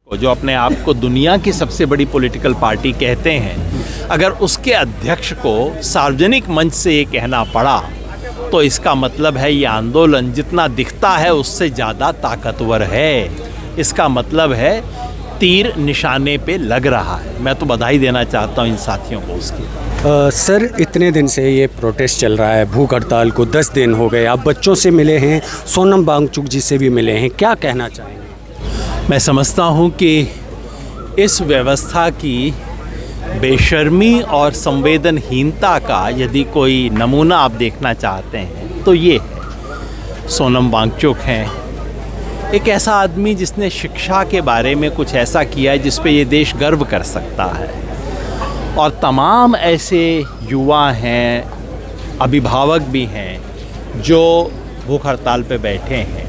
जो अपने आप को दुनिया की सबसे बड़ी पॉलिटिकल पार्टी कहते हैं, अगर उसके अध्यक्ष को सार्वजनिक मंच से ये कहना पड़ा तो इसका मतलब है ये आंदोलन जितना दिखता है उससे ज़्यादा ताकतवर है। इसका मतलब है तीर निशाने पे लग रहा है। मैं तो बधाई देना चाहता हूँ इन साथियों को उसकी। सर, इतने दिन से ये प्रोटेस्ट चल रहा है, भूख हड़ताल को 10 दिन हो गए। आप बच्चों से मिले हैं, सोनम वांगचुक जी से भी मिले हैं, क्या कहना चाहेंगे? मैं समझता हूँ कि इस व्यवस्था की बेशर्मी और संवेदनहीनता का यदि कोई नमूना आप देखना चाहते हैं तो ये है। सोनम वांगचुक हैं एक ऐसा आदमी जिसने शिक्षा के बारे में कुछ ऐसा किया है जिस पे ये देश गर्व कर सकता है, और तमाम ऐसे युवा हैं, अभिभावक भी हैं जो भूख हड़ताल पे बैठे हैं।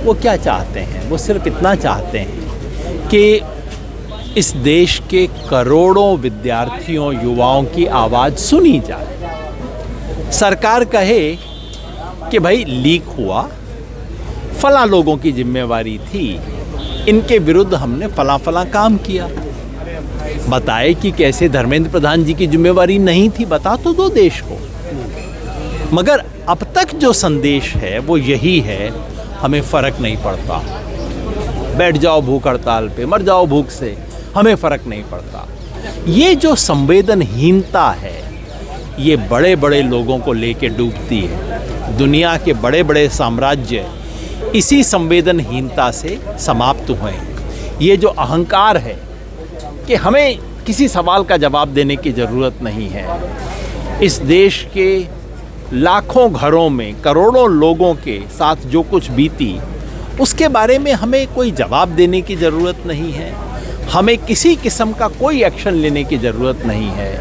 वो क्या चाहते हैं? वो सिर्फ इतना चाहते हैं कि इस देश के करोड़ों विद्यार्थियों, युवाओं की आवाज़ सुनी जाए। सरकार कहे कि भाई लीक हुआ, फला लोगों की जिम्मेवारी थी, इनके विरुद्ध हमने फला फला काम किया। बताए कि कैसे धर्मेंद्र प्रधान जी की जिम्मेवारी नहीं थी, बता तो दो देश को। मगर अब तक जो संदेश है वो यही है, हमें फ़र्क नहीं पड़ता, बैठ जाओ भूख हड़ताल पे, मर जाओ भूख से, हमें फ़र्क नहीं पड़ता। ये जो संवेदनहीनता है ये बड़े बड़े लोगों को लेके डूबती है। दुनिया के बड़े बड़े साम्राज्य इसी संवेदनहीनता से समाप्त हुए हैं। ये जो अहंकार है कि हमें किसी सवाल का जवाब देने की ज़रूरत नहीं है, इस देश के लाखों घरों में करोड़ों लोगों के साथ जो कुछ बीती उसके बारे में हमें कोई जवाब देने की ज़रूरत नहीं है, हमें किसी किस्म का कोई एक्शन लेने की ज़रूरत नहीं है,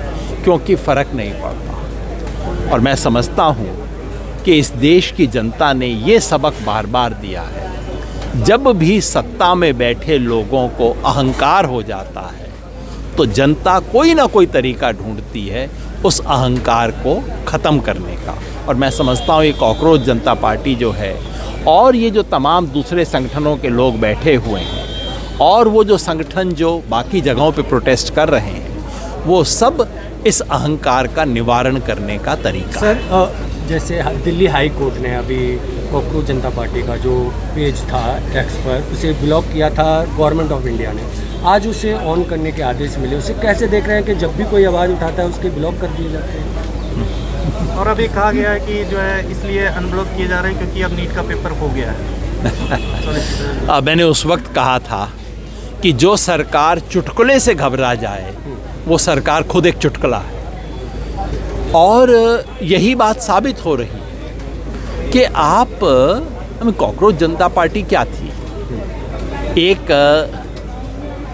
क्योंकि फ़र्क नहीं पड़ता। और मैं समझता हूँ कि इस देश की जनता ने ये सबक बार बार दिया है, जब भी सत्ता में बैठे लोगों को अहंकार हो जाता है तो जनता कोई ना कोई तरीका ढूंढती है उस अहंकार को ख़त्म करने का। और मैं समझता हूँ ये कॉकरोच जनता पार्टी जो है और ये जो तमाम दूसरे संगठनों के लोग बैठे हुए हैं और वो जो संगठन जो बाकी जगहों पे प्रोटेस्ट कर रहे हैं, वो सब इस अहंकार का निवारण करने का तरीका है। सर, जैसे दिल्ली हाई कोर्ट ने अभी कॉकरोच जनता पार्टी का जो पेज था एक्स पर, उसे ब्लॉक किया था गवर्नमेंट ऑफ इंडिया ने। आज उसे ऑन करने के आदेश मिले, उसे कैसे देख रहे हैं कि जब भी कोई आवाज़ उठाता है उसके ब्लॉक कर दिए जाते हैं? और अभी कहा गया है कि जो है इसलिए अनब्लॉक किए जा रहे हैं क्योंकि अब नीट का पेपर हो गया है। मैंने उस वक्त कहा था कि जो सरकार चुटकुले से घबरा जाए वो सरकार खुद एक चुटकुला है, और यही बात साबित हो रही है कि आप कॉकरोच जनता पार्टी क्या थी? एक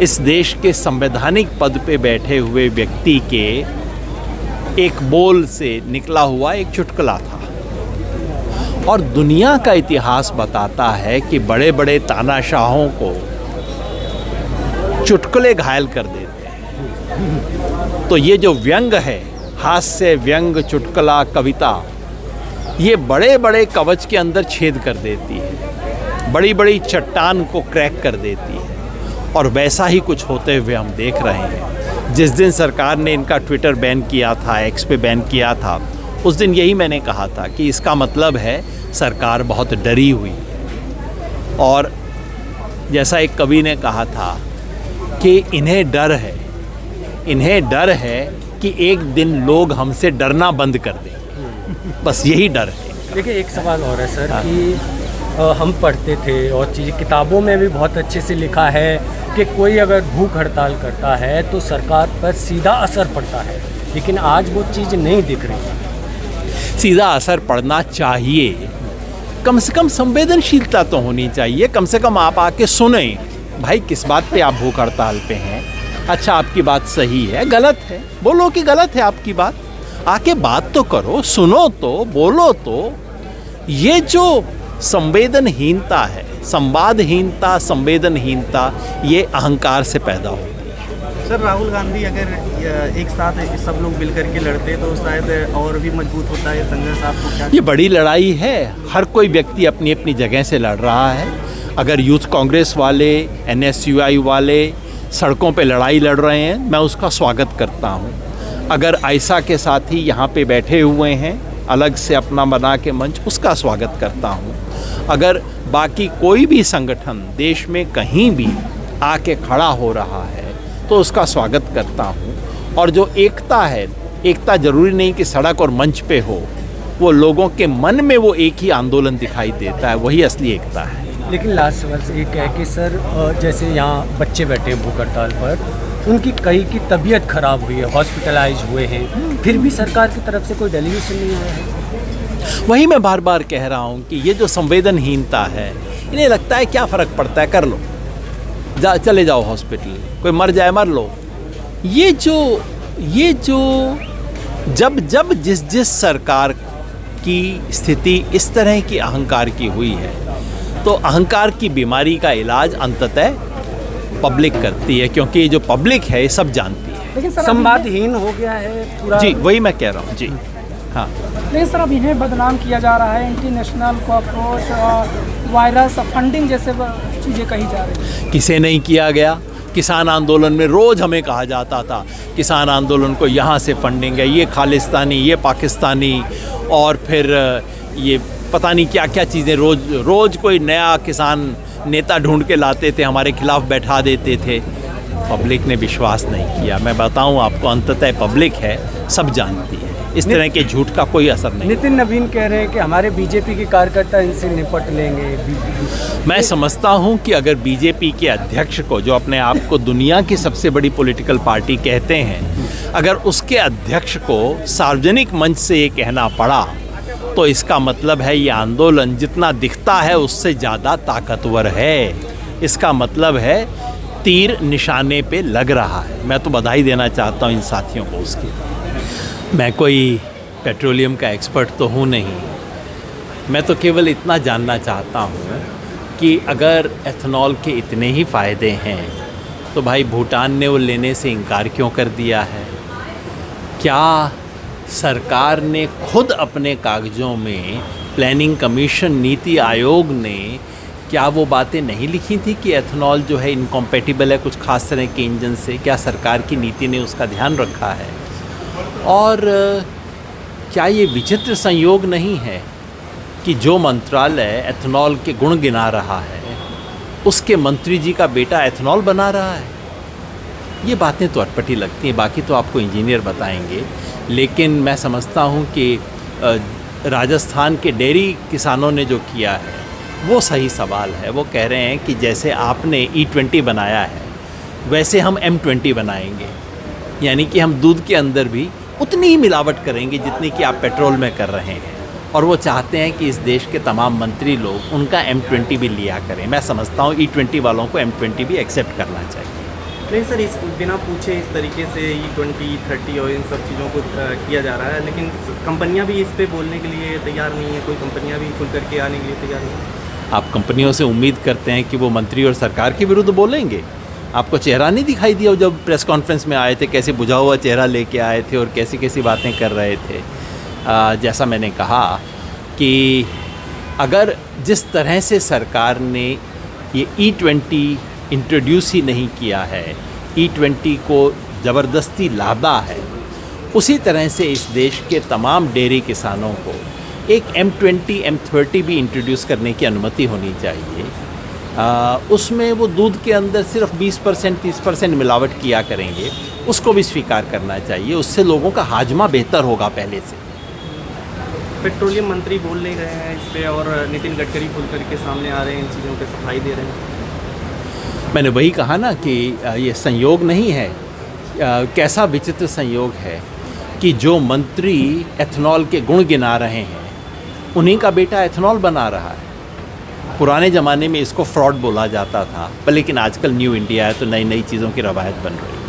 इस देश के संवैधानिक पद पे बैठे हुए व्यक्ति के एक बोल से निकला हुआ एक चुटकुला था। और दुनिया का इतिहास बताता है कि बड़े बड़े तानाशाहों को चुटकुले घायल कर देते हैं। तो ये जो व्यंग है, हास्य, व्यंग, चुटकुला, कविता, ये बड़े बड़े कवच के अंदर छेद कर देती है, बड़ी बड़ी चट्टान को क्रैक कर देती है। और वैसा ही कुछ होते हुए हम देख रहे हैं। जिस दिन सरकार ने इनका ट्विटर बैन किया था, एक्स पे बैन किया था, उस दिन यही मैंने कहा था कि इसका मतलब है सरकार बहुत डरी हुई है। और जैसा एक कवि ने कहा था कि इन्हें डर है कि एक दिन लोग हमसे डरना बंद कर दें। बस यही डर है। देखिए, एक सवाल और है सर कि हम पढ़ते थे और चीज़ किताबों में भी बहुत अच्छे से लिखा है कि कोई अगर भूख हड़ताल करता है तो सरकार पर सीधा असर पड़ता है, लेकिन आज वो चीज़ नहीं दिख रही। सीधा असर पड़ना चाहिए, कम से कम संवेदनशीलता तो होनी चाहिए। कम से कम आप आके सुने, भाई किस बात पे आप भूख हड़ताल पे हैं? अच्छा, आपकी बात सही है, गलत है, बोलो कि गलत है आपकी बात, आके बात तो करो, सुनो तो, बोलो तो। ये जो संवेदनहीनता है, संवादहीनता, संवेदनहीनता, ये अहंकार से पैदा होती है। सर, राहुल गांधी अगर एक साथ सब लोग मिल करके लड़ते तो शायद और भी मजबूत होता है संघर्ष। आपको क्या? ये बड़ी लड़ाई है, हर कोई व्यक्ति अपनी अपनी जगह से लड़ रहा है। अगर यूथ कांग्रेस वाले, NSUI वाले सड़कों पे लड़ाई लड़ रहे हैं, मैं उसका स्वागत करता हूँ। अगर आयशा के साथी यहाँ पे बैठे हुए हैं अलग से अपना बना के मंच, उसका स्वागत करता हूँ। अगर बाकी कोई भी संगठन देश में कहीं भी आके खड़ा हो रहा है तो उसका स्वागत करता हूँ। और जो एकता है, एकता ज़रूरी नहीं कि सड़क और मंच पे हो, वो लोगों के मन में वो एक ही आंदोलन दिखाई देता है, वही असली एकता है। लेकिन लास्ट सवाल से एक है कि सर जैसे यहाँ बच्चे बैठे हैं भूख हड़ताल पर, उनकी कई की तबीयत खराब हुई है, हॉस्पिटलाइज हुए हैं, फिर भी सरकार की तरफ से कोई डेलीगेशन नहीं आया है। वही मैं बार बार कह रहा हूँ कि ये जो संवेदनहीनता है, इन्हें लगता है क्या फ़र्क पड़ता है, कर लो, चले जाओ हॉस्पिटल, कोई मर जाए मर लो। ये जो जब जिस सरकार की स्थिति इस तरह की अहंकार की हुई है, तो अहंकार की बीमारी का इलाज अंततः पब्लिक करती है, क्योंकि ये जो पब्लिक है ये सब जानती है। लेकिन सर संवादहीन हो गया है पूरा। जी वही मैं कह रहा हूँ जी। हाँ, लेकिन सर अब इन्हें बदनाम किया जा रहा है, इंटरनेशनल कॉकरोच वायरस फंडिंग जैसे चीज़ें कही जा रही हैं। किसे नहीं किया गया? किसान आंदोलन में रोज़ हमें कहा जाता था किसान आंदोलन को यहाँ से फंडिंग है, ये खालिस्तानी, ये पाकिस्तानी, और फिर ये पता नहीं क्या क्या चीज़ें रोज़ कोई नया किसान नेता ढूंढ के लाते थे, हमारे खिलाफ बैठा देते थे। पब्लिक ने विश्वास नहीं किया। मैं बताऊं आपको, अंततः पब्लिक है, सब जानती है, इस तरह के झूठ का कोई असर नहीं। नितिन नवीन कह रहे हैं कि हमारे बीजेपी के कार्यकर्ता इनसे निपट लेंगे। मैं समझता हूं कि अगर बीजेपी के अध्यक्ष को, जो अपने आप को दुनिया की सबसे बड़ी पॉलिटिकल पार्टी कहते हैं, अगर उसके अध्यक्ष को सार्वजनिक मंच से ये कहना पड़ा, तो इसका मतलब है ये आंदोलन जितना दिखता है उससे ज़्यादा ताकतवर है। इसका मतलब है तीर निशाने पे लग रहा है। मैं तो बधाई देना चाहता हूँ इन साथियों को उसकी। मैं कोई पेट्रोलियम का एक्सपर्ट तो हूँ नहीं, मैं तो केवल इतना जानना चाहता हूँ कि अगर एथेनॉल के इतने ही फ़ायदे हैं तो भाई भूटान ने वो लेने से इनकार क्यों कर दिया है? क्या सरकार ने खुद अपने कागज़ों में, प्लानिंग कमीशन, नीति आयोग ने क्या वो बातें नहीं लिखी थी कि एथेनॉल जो है इनकम्पैटिबल है कुछ खास तरह के इंजन से? क्या सरकार की नीति ने उसका ध्यान रखा है? और क्या ये विचित्र संयोग नहीं है कि जो मंत्रालय एथेनॉल के गुण गिना रहा है, उसके मंत्री जी का बेटा एथेनॉल बना रहा है? ये बातें तो अटपटी लगती हैं, बाकी तो आपको इंजीनियर बताएंगे। लेकिन मैं समझता हूँ कि राजस्थान के डेयरी किसानों ने जो किया है वो सही सवाल है। वो कह रहे हैं कि जैसे आपने E20 बनाया है वैसे हम M20 बनाएंगे, यानी कि हम दूध के अंदर भी उतनी ही मिलावट करेंगे जितनी कि आप पेट्रोल में कर रहे हैं। और वो चाहते हैं कि इस देश के तमाम मंत्री लोग उनका M20 भी लिया करें। मैं समझता हूँ E20 वालों को M20 भी एक्सेप्ट करना चाहिए। नहीं सर, इस बिना पूछे इस तरीके से E20, 30 और इन सब चीज़ों को किया जा रहा है, लेकिन कंपनियां भी इस पे बोलने के लिए तैयार नहीं है। कोई कंपनियां भी खुल करके आने के लिए तैयार नहीं है। आप कंपनियों से उम्मीद करते हैं कि वो मंत्री और सरकार के विरुद्ध बोलेंगे? आपको चेहरा नहीं दिखाई दिया जब प्रेस कॉन्फ्रेंस में आए थे? कैसे बुझा हुआ चेहरा लेके आए थे और कैसी कैसी बातें कर रहे थे। जैसा मैंने कहा कि अगर जिस तरह से सरकार ने ये E20 इंट्रोड्यूस ही नहीं किया है, E20 को ज़बरदस्ती लादा है, उसी तरह से इस देश के तमाम डेयरी किसानों को एक M20, M30 भी इंट्रोड्यूस करने की अनुमति होनी चाहिए। उसमें वो दूध के अंदर सिर्फ 20%, 30% मिलावट किया करेंगे, उसको भी स्वीकार करना चाहिए। उससे लोगों का हाजमा बेहतर होगा पहले से। पेट्रोलियम मंत्री बोल नहीं रहे हैं इस पे, और नितिन गडकरी खुल करके सामने आ रहे हैं, इन चीज़ों पे सफाई दे रहे हैं। मैंने वही कहा ना कि ये संयोग नहीं है। कैसा विचित्र संयोग है कि जो मंत्री एथेनॉल के गुण गिना रहे हैं उन्हीं का बेटा एथेनॉल बना रहा है। पुराने ज़माने में इसको फ्रॉड बोला जाता था, पर लेकिन आजकल न्यू इंडिया है तो नई नई चीज़ों की रवायत बन रही है।